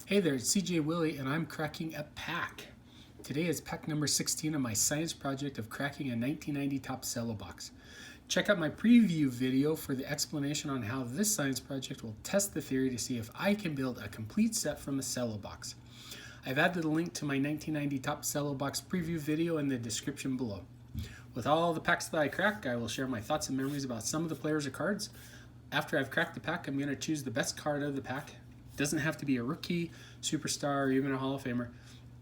Hey there, it's CJ Willie, and I'm cracking a pack. Today is pack number 16 of my science project of cracking a 1990 top cello box. Check out my preview video for the explanation on how this science project will test the theory to see if I can build a complete set from a cello box. I've added a link to my 1990 top cello box preview video in the description below. With all the packs that I crack, I will share my thoughts and memories about some of the players or cards. After I've cracked the pack, I'm going to choose the best card of the pack. It doesn't have to be a rookie, superstar, or even a Hall of Famer.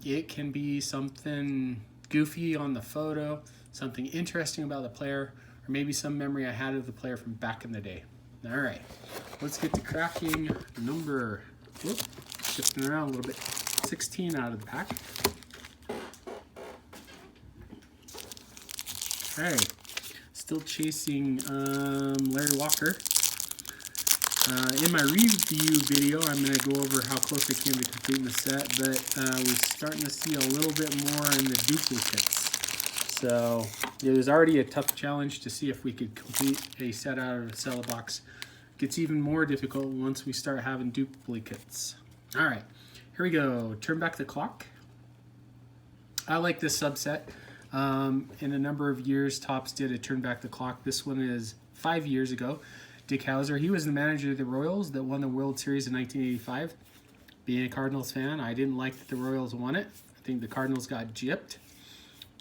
It can be something goofy on the photo, something interesting about the player, or maybe some memory I had of the player from back in the day. All right, let's get to cracking number, shifting around a little bit, 16 out of the pack. Okay, still chasing Larry Walker. In my review video, I'm going to go over how close I came to completing the set, but we're starting to see a little bit more in the duplicates. So it was already a tough challenge to see if we could complete a set out of a cello box. It gets even more difficult once we start having duplicates. All right, here we go. Turn back the clock. I like this subset. In a number of years, Topps did a turn back the clock. This one is 5 years ago. Dick Howser, he was the manager of the Royals that won the World Series in 1985. Being a Cardinals fan, I didn't like that the Royals won it. I think the Cardinals got gypped.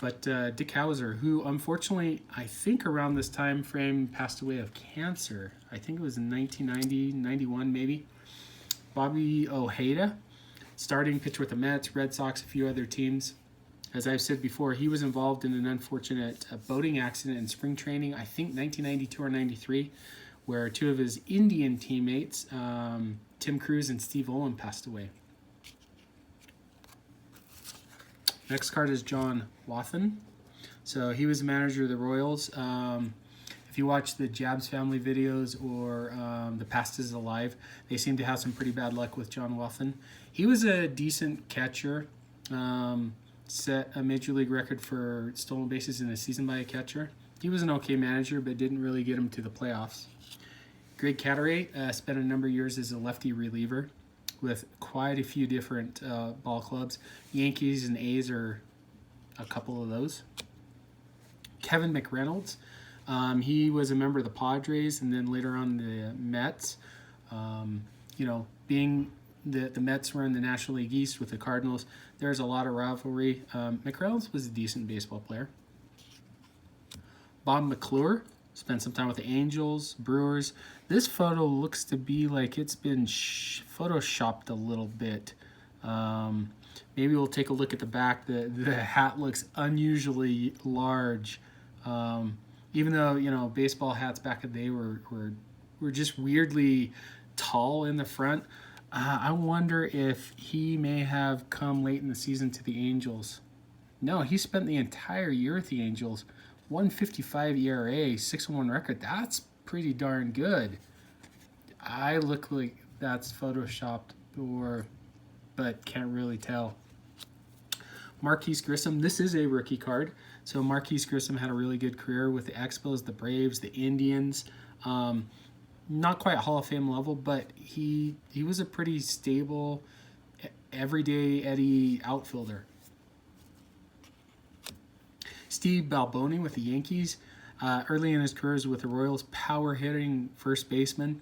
But Dick Howser, who unfortunately, I think around this time frame passed away of cancer. I think it was in 1990, 91 maybe. Bobby Ojeda, starting pitcher with the Mets, Red Sox, a few other teams. As I've said before, he was involved in an unfortunate boating accident in spring training, I think 1992 or 93, where two of his Indian teammates, Tim Cruz and Steve Olin, passed away. Next card is John Wathan. So he was the manager of the Royals. If you watch the Jabs family videos or the Past is Alive, they seem to have some pretty bad luck with John Wathan. He was a decent catcher. Set a major league record for stolen bases in a season by a catcher. He was an okay manager, but didn't really get him to the playoffs. Greg Catterate spent a number of years as a lefty reliever with quite a few different ball clubs. Yankees and A's are a couple of those. Kevin McReynolds, he was a member of the Padres and then later on the Mets. Being the Mets were in the National League East with the Cardinals, there's a lot of rivalry. McReynolds was a decent baseball player. Bob McClure spent some time with the Angels, Brewers. This photo looks to be like it's been photoshopped a little bit. Maybe we'll take a look at the back. The hat looks unusually large. Even though, baseball hats back in the day were just weirdly tall in the front. I wonder if he may have come late in the season to the Angels. No, he spent the entire year with the Angels. 1.55 ERA, 6-1 record. That's pretty darn good. I look like that's photoshopped but can't really tell. Marquise Grissom, this is a rookie card. So Marquise Grissom had a really good career with the Expos, the Braves, the Indians. Not quite Hall of Fame level, but he was a pretty stable, everyday Eddie outfielder. Steve Balboni with the Yankees. Early in his career with the Royals, power-hitting first baseman.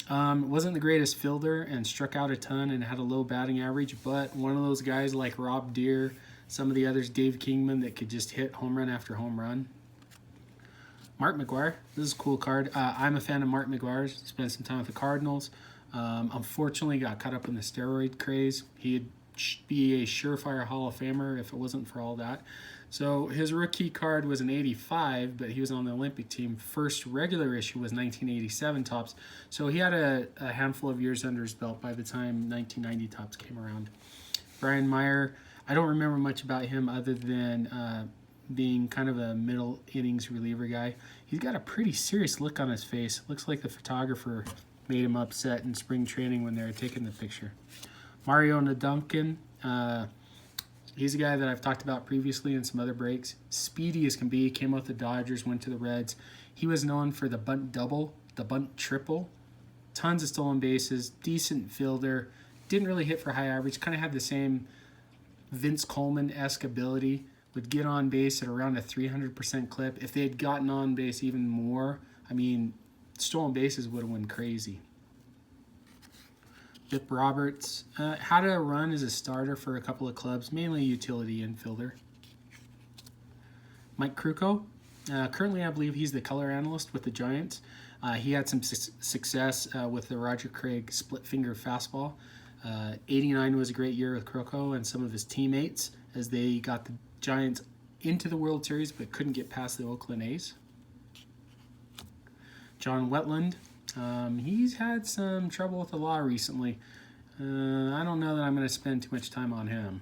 Wasn't the greatest fielder and struck out a ton and had a low batting average, but one of those guys like Rob Deere, some of the others, Dave Kingman, that could just hit home run after home run. Mark McGwire, this is a cool card. I'm a fan of Mark McGwire. Spent some time with the Cardinals. Unfortunately, got caught up in the steroid craze. He'd be a surefire Hall of Famer if it wasn't for all that. So his rookie card was an 85, but he was on the Olympic team. First regular issue was 1987 Topps. So he had a handful of years under his belt by the time 1990 Topps came around. Brian Meyer, I don't remember much about him other than being kind of a middle innings reliever guy. He's got a pretty serious look on his face. Looks like the photographer made him upset in spring training when they were taking the picture. Mario Nadunkin, he's a guy that I've talked about previously in some other breaks. Speedy as can be, came out the Dodgers, went to the Reds. He was known for the bunt double, the bunt triple, tons of stolen bases, decent fielder, Didn't really hit for high average. Kind of had the same Vince Coleman-esque ability. Would get on base at around a 300% clip. If they had gotten on base even more, I mean, stolen bases would have went crazy. Bip Roberts had a run as a starter for a couple of clubs, mainly utility infielder. Mike Krukow, currently I believe he's the color analyst with the Giants. He had some success with the Roger Craig split finger fastball. 89 was a great year with Krukow and some of his teammates as they got the Giants into the World Series but couldn't get past the Oakland A's. John Wetland, he's had some trouble with the law recently. I don't know that I'm going to spend too much time on him.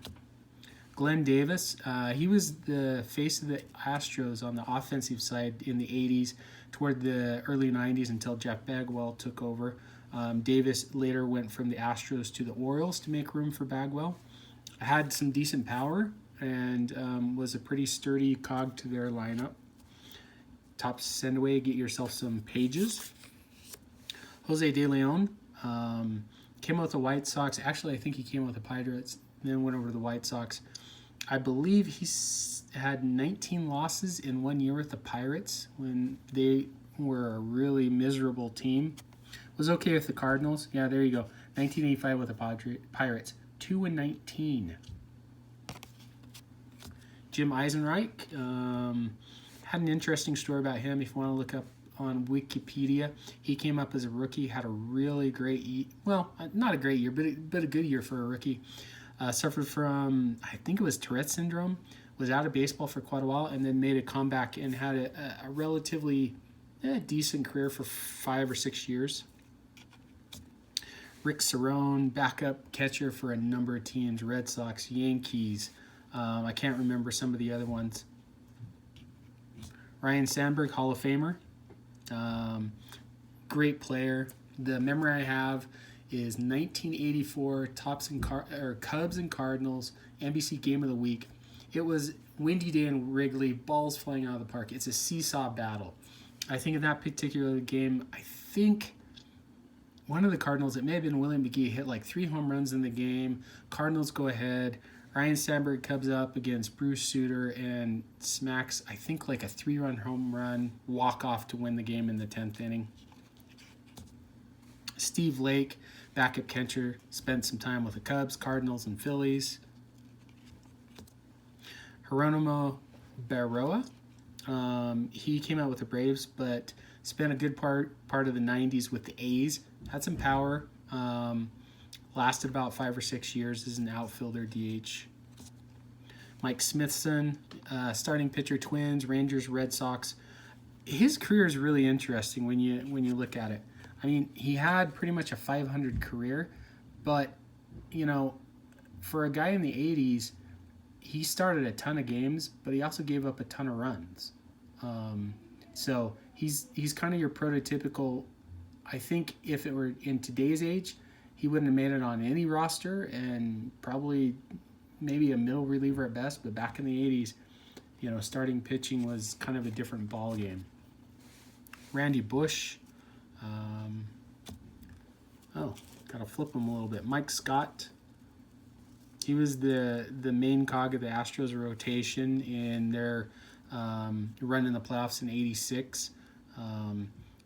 Glenn Davis, he was the face of the Astros on the offensive side in the 80s toward the early 90s until Jeff Bagwell took over. Davis later went from the Astros to the Orioles to make room for Bagwell. Had some decent power and was a pretty sturdy cog to their lineup. Top send away, get yourself some pages. Jose De Leon came out with the White Sox. Actually, I think he came out with the Pirates, then went over to the White Sox. I believe he's had 19 losses in 1 year with the Pirates when they were a really miserable team. Was okay with the Cardinals. Yeah, there you go. 1985 with the Pirates. 2-19. Jim Eisenreich. Had an interesting story about him if you want to look up on Wikipedia. He came up as a rookie, had a really great year. Well, not a great year, but a good year for a rookie. Suffered from, I think it was Tourette syndrome, was out of baseball for quite a while, and then made a comeback and had a relatively decent career for 5 or 6 years. Rick Cerrone, backup catcher for a number of teams, Red Sox, Yankees. I can't remember some of the other ones. Ryan Sandberg, Hall of Famer. Great player. The memory I have is 1984 Cubs and Cardinals, NBC Game of the Week. It was windy day in Wrigley, balls flying out of the park. It's a seesaw battle. I think in that particular game, I think one of the Cardinals, it may have been William McGee, hit like 3 home runs in the game. Cardinals go ahead. Ryan Sandberg comes up against Bruce Sutter and smacks, I think, like a 3-run home run, walk-off to win the game in the 10th inning. Steve Lake, backup catcher, spent some time with the Cubs, Cardinals, and Phillies. Geronimo Barroa, he came out with the Braves, but spent a good part of the 90s with the A's. Had some power. Lasted about 5 or 6 years as an outfielder DH. Mike Smithson, starting pitcher, Twins, Rangers, Red Sox. His career is really interesting when you look at it. I mean, he had pretty much a 500 career, but you know, for a guy in the 80s, he started a ton of games, but he also gave up a ton of runs. So he's kind of your prototypical. I think if it were in today's age, he wouldn't have made it on any roster and probably maybe a middle reliever at best. But back in the 80s, you know, starting pitching was kind of a different ball game. Randy Bush. Got to flip him a little bit. Mike Scott. He was the main cog of the Astros rotation in their run in the playoffs in '86.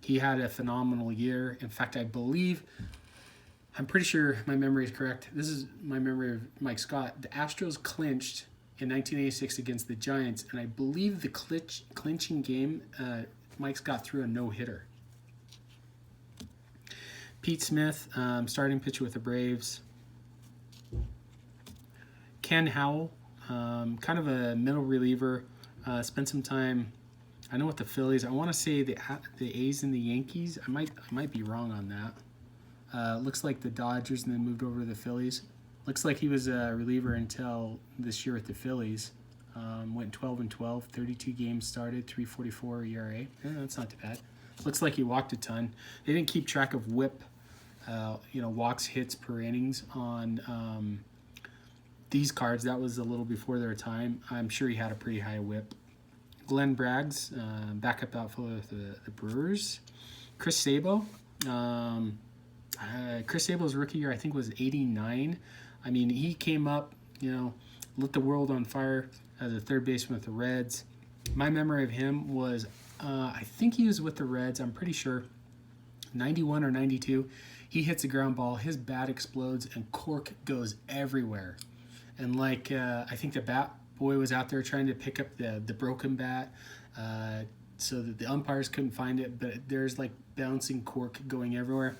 He had a phenomenal year. In fact, I'm pretty sure my memory is correct. This is my memory of Mike Scott. The Astros clinched in 1986 against the Giants, and I believe the clinching game, Mike Scott threw a no-hitter. Pete Smith, starting pitcher with the Braves. Ken Howell, kind of a middle reliever, spent some time, I know, with the Phillies. I want to say the A's and the Yankees. I might be wrong on that. Looks like the Dodgers, and then moved over to the Phillies. Looks like he was a reliever until this year with the Phillies. Went 12-12, 32 games started, 3.44 ERA. That's not too bad. Looks like he walked a ton. They didn't keep track of WHIP, walks, hits per innings on these cards. That was a little before their time. I'm sure he had a pretty high WHIP. Glenn Braggs, backup outfielder with the Brewers. Chris Sabo, Chris Sable's rookie year, I think, was 89. I mean, he came up, lit the world on fire as a third baseman with the Reds. My memory of him was, I think he was with the Reds, I'm pretty sure, 91 or 92. He hits a ground ball, his bat explodes, and cork goes everywhere. And I think the bat boy was out there trying to pick up the broken bat so that the umpires couldn't find it, but there's bouncing cork going everywhere.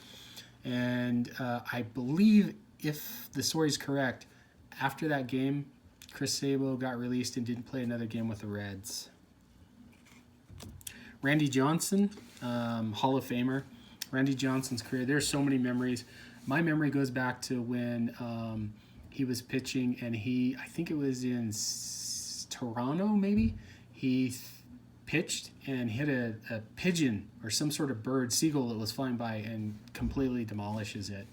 And I believe, if the story's correct, after that game, Chris Sabo got released and didn't play another game with the Reds. Randy Johnson, Hall of Famer. Randy Johnson's career, there's so many memories. My memory goes back to when he was pitching, and I think it was in Toronto maybe, he pitched and hit a pigeon or some sort of bird, seagull that was flying by, and completely demolishes it.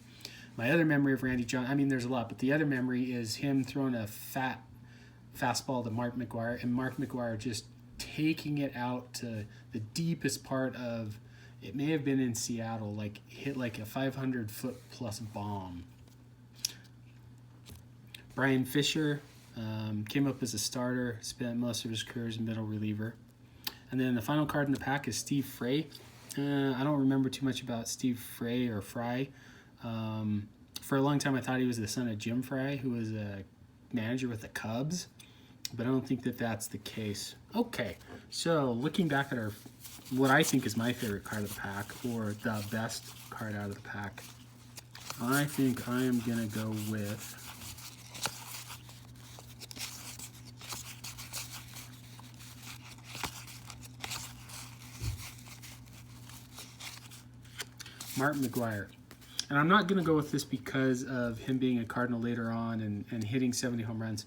My other memory of Randy Johnson, I mean there's a lot, but the other memory is him throwing a fat fastball to Mark McGwire, and Mark McGwire just taking it out to the deepest part of, it may have been in Seattle, hit a 500-foot plus bomb. Brian Fisher came up as a starter, spent most of his career as a middle reliever. And then the final card in the pack is Steve Frey. I don't remember too much about Steve Frey or Fry. For a long time, I thought he was the son of Jim Fry, who was a manager with the Cubs, but I don't think that that's the case. Okay, so looking back at what I think is my favorite card of the pack, or the best card out of the pack, I think I am going to go with Mark McGwire. And I'm not going to go with this because of him being a Cardinal later on and hitting 70 home runs.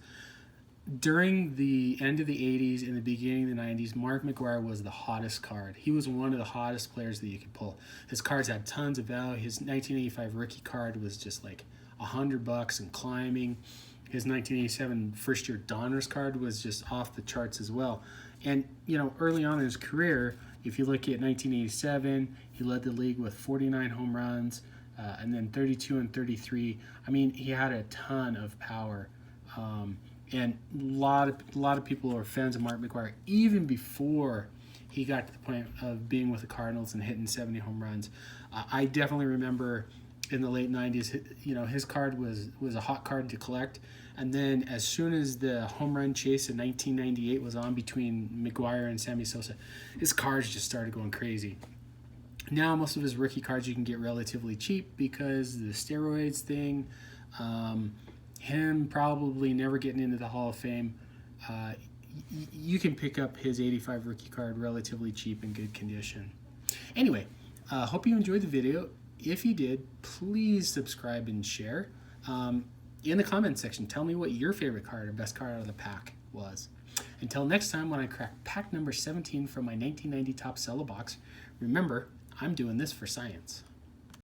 During the end of the 80s and the beginning of the 90s, Mark McGwire was the hottest card. He was one of the hottest players that you could pull. His cards had tons of value. His 1985 rookie card was just $100 and climbing. His 1987 first-year Donruss card was just off the charts as well. And, early on in his career, if you look at 1987, he led the league with 49 home runs, and then 32 and 33. I mean, he had a ton of power. And a lot of people are fans of Mark McGwire even before he got to the point of being with the Cardinals and hitting 70 home runs. I definitely remember in the late 90s, his card was a hot card to collect. And then as soon as the home run chase in 1998 was on between McGwire and Sammy Sosa, his cards just started going crazy. Now most of his rookie cards you can get relatively cheap because the steroids thing, him probably never getting into the Hall of Fame, you can pick up his 85 rookie card relatively cheap in good condition. Anyway, hope you enjoyed the video. If you did, please subscribe and share. In the comment section, tell me what your favorite card or best card out of the pack was. Until next time, when I crack pack number 17 from my 1990 Top Cello box, remember, I'm doing this for science.